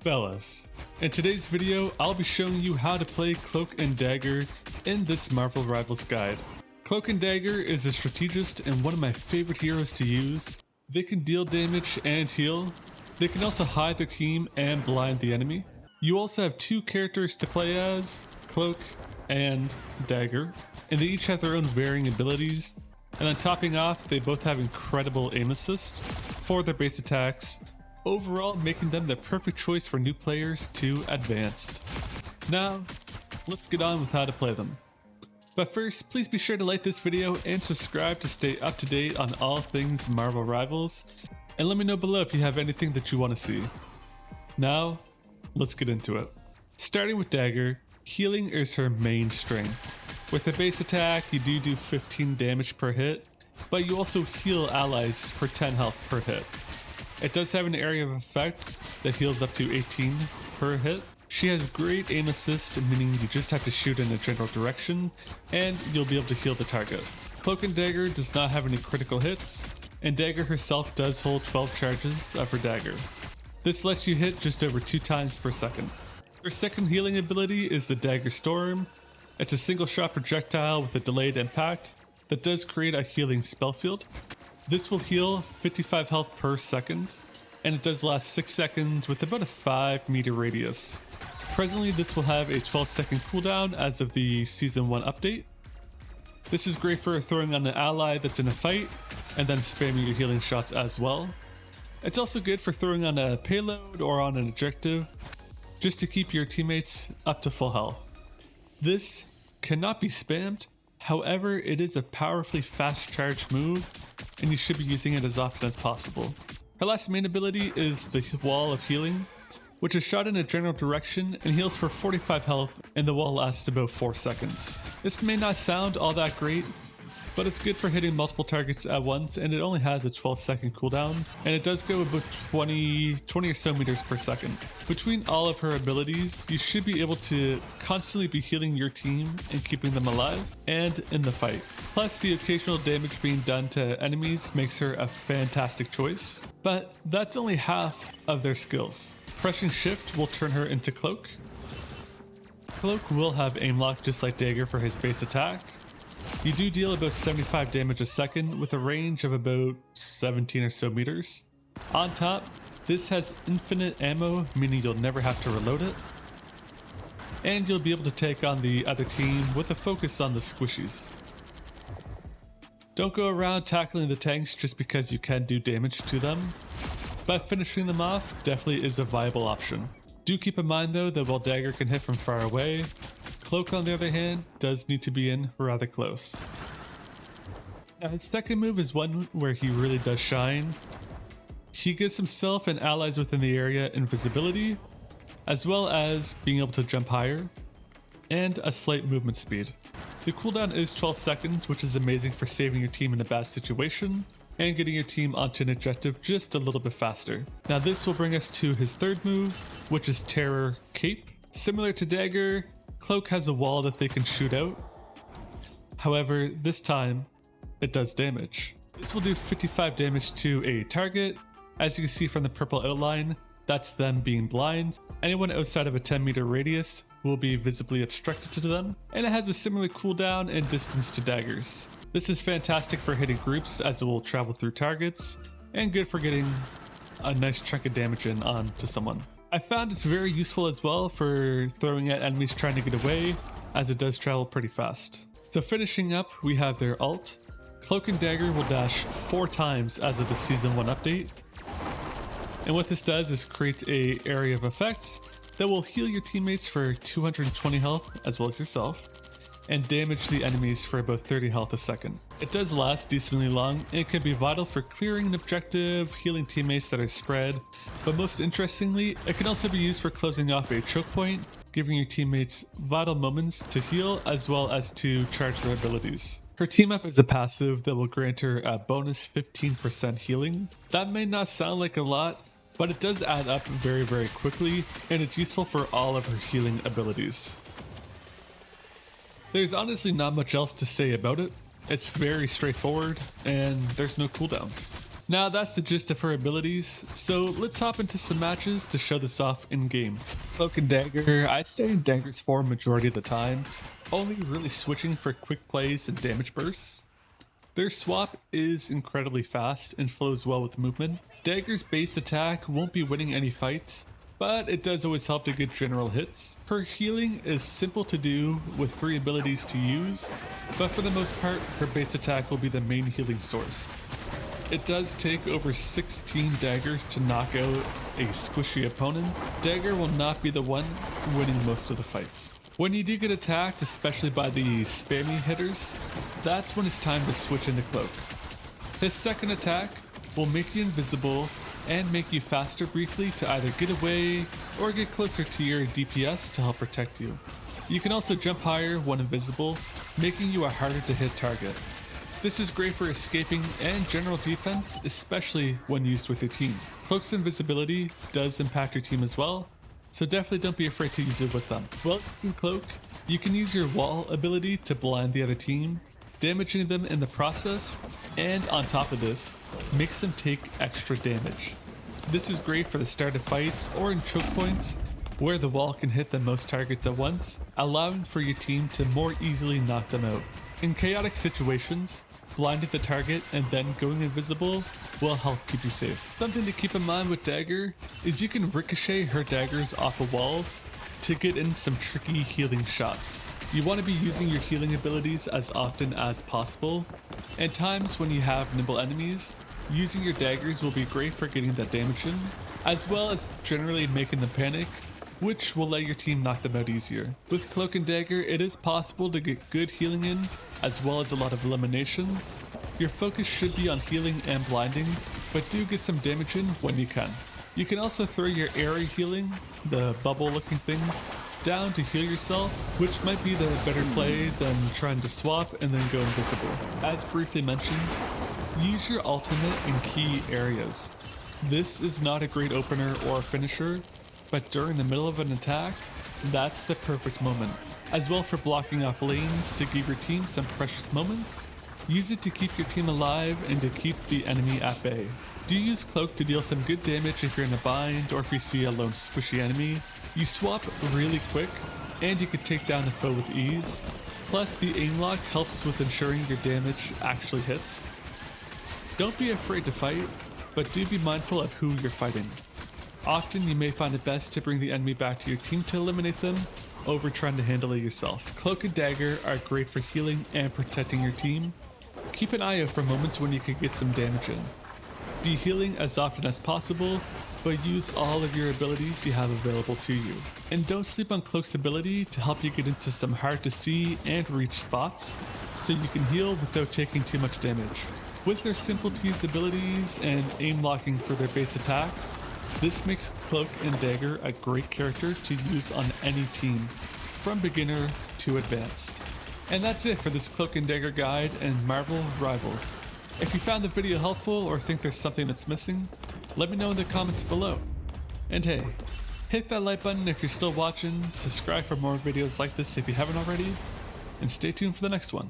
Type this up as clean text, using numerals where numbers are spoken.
Fellas, in today's video, I'll be showing you how to play Cloak and Dagger in this Marvel Rivals guide. Cloak and Dagger is a strategist and one of my favorite heroes to use. They can deal damage and heal. They can also hide their team and blind the enemy. You also have two characters to play as, Cloak and Dagger, and they each have their own varying abilities. And then topping off, they both have incredible aim assist for their base attacks, overall making them the perfect choice for new players to advanced. Now, let's get on with how to play them. But first, please be sure to like this video and subscribe to stay up to date on all things Marvel Rivals, and let me know below if you have anything that you want to see. Now, let's get into it. Starting with Dagger, healing is her main strength. With a base attack, you do 15 damage per hit, but you also heal allies for 10 health per hit. It does have an area of effect that heals up to 18 per hit. She has great aim assist, meaning you just have to shoot in a general direction, and you'll be able to heal the target. Cloak and Dagger does not have any critical hits, and Dagger herself does hold 12 charges of her dagger. This lets you hit just over 2 times per second. Her second healing ability is the Dagger Storm. It's a single shot projectile with a delayed impact that does create a healing spell field. This will heal 55 health per second, and it does last 6 seconds with about a 5 meter radius. Presently, this will have a 12-second cooldown as of the Season 1 update. This is great for throwing on an ally that's in a fight, and then spamming your healing shots as well. It's also good for throwing on a payload or on an objective, just to keep your teammates up to full health. This cannot be spammed, however, it is a powerfully fast charge move, and you should be using it as often as possible. Her last main ability is the Wall of Healing, which is shot in a general direction and heals for 45 health, and the wall lasts about 4 seconds. This may not sound all that great, but it's good for hitting multiple targets at once, and it only has a 12-second cooldown, and it does go about 20 or so meters per second. Between all of her abilities, you should be able to constantly be healing your team and keeping them alive and in the fight. Plus, the occasional damage being done to enemies makes her a fantastic choice, but that's only half of their skills. Pressing shift will turn her into Cloak. Cloak will have aim lock just like Dagger for his base attack. You do deal about 75 damage a second with a range of about 17 or so meters. On top, this has infinite ammo, meaning you'll never have to reload it. And you'll be able to take on the other team with a focus on the squishies. Don't go around tackling the tanks just because you can do damage to them, but finishing them off definitely is a viable option. Do keep in mind though that while Dagger can hit from far away, Cloak, on the other hand, does need to be in rather close. Now, his second move is one where he really does shine. He gives himself and allies within the area invisibility, as well as being able to jump higher, and a slight movement speed. The cooldown is 12 seconds, which is amazing for saving your team in a bad situation, and getting your team onto an objective just a little bit faster. Now this will bring us to his third move, which is Terror Cape. Similar to Dagger, Cloak has a wall that they can shoot out. However, this time, it does damage. This will do 55 damage to a target. As you can see from the purple outline, that's them being blind. Anyone outside of a 10 meter radius will be visibly obstructed to them, and it has a similar cooldown and distance to Daggers. This is fantastic for hitting groups as it will travel through targets, and good for getting a nice chunk of damage in onto someone. I found it's very useful as well for throwing at enemies trying to get away, as it does travel pretty fast. So finishing up, we have their ult. Cloak and Dagger will dash 4 times as of the Season 1 update. And what this does is creates a area of effects that will heal your teammates for 220 health as well as yourself, and damage the enemies for about 30 health a second. It does last decently long, and it can be vital for clearing an objective, healing teammates that are spread, but most interestingly, it can also be used for closing off a choke point, giving your teammates vital moments to heal as well as to charge their abilities. Her team up is a passive that will grant her a bonus 15% healing. That may not sound like a lot, but it does add up very quickly, and it's useful for all of her healing abilities. There's honestly not much else to say about it. It's very straightforward, and there's no cooldowns. Now that's the gist of her abilities, so let's hop into some matches to show this off in game. Cloak and Dagger, I stay in Dagger's form majority of the time, only really switching for quick plays and damage bursts. Their swap is incredibly fast and flows well with movement. Dagger's base attack won't be winning any fights, but it does always help to get general hits. Her healing is simple to do with 3 abilities to use, but for the most part, her base attack will be the main healing source. It does take over 16 daggers to knock out a squishy opponent. Dagger will not be the one winning most of the fights. When you do get attacked, especially by the spammy hitters, that's when it's time to switch into Cloak. His second attack will make you invisible and make you faster briefly to either get away or get closer to your DPS to help protect you. You can also jump higher when invisible, making you a harder to hit target. This is great for escaping and general defense, especially when used with your team. Cloak's invisibility does impact your team as well, so definitely don't be afraid to use it with them. While using Cloak, you can use your wall ability to blind the other team, damaging them in the process, and on top of this, makes them take extra damage. This is great for the start of fights or in choke points, where the wall can hit the most targets at once, allowing for your team to more easily knock them out. In chaotic situations, blinding the target and then going invisible will help keep you safe. Something to keep in mind with Dagger is you can ricochet her daggers off of walls to get in some tricky healing shots. You want to be using your healing abilities as often as possible, and times when you have nimble enemies, using your daggers will be great for getting that damage in, as well as generally making them panic, which will let your team knock them out easier. With Cloak and Dagger, it is possible to get good healing in, as well as a lot of eliminations. Your focus should be on healing and blinding, but do get some damage in when you can. You can also throw your area healing, the bubble looking thing, down to heal yourself, which might be the better play than trying to swap and then go invisible. As briefly mentioned, use your ultimate in key areas. This is not a great opener or finisher, but during the middle of an attack, that's the perfect moment. As well for blocking off lanes to give your team some precious moments. Use it to keep your team alive and to keep the enemy at bay. Do use Cloak to deal some good damage if you're in a bind or if you see a lone squishy enemy. You swap really quick and you can take down a foe with ease. Plus the aim lock helps with ensuring your damage actually hits. Don't be afraid to fight, but do be mindful of who you're fighting. Often you may find it best to bring the enemy back to your team to eliminate them over trying to handle it yourself. Cloak and Dagger are great for healing and protecting your team. Keep an eye out for moments when you can get some damage in. Be healing as often as possible, but use all of your abilities you have available to you. And don't sleep on Cloak's ability to help you get into some hard to see and reach spots, so you can heal without taking too much damage. With their simple to use abilities and aim locking for their base attacks, this makes Cloak and Dagger a great character to use on any team, from beginner to advanced. And that's it for this Cloak and Dagger guide and Marvel Rivals. If you found the video helpful or think there's something that's missing, let me know in the comments below. And hey, hit that like button if you're still watching, subscribe for more videos like this if you haven't already, and stay tuned for the next one.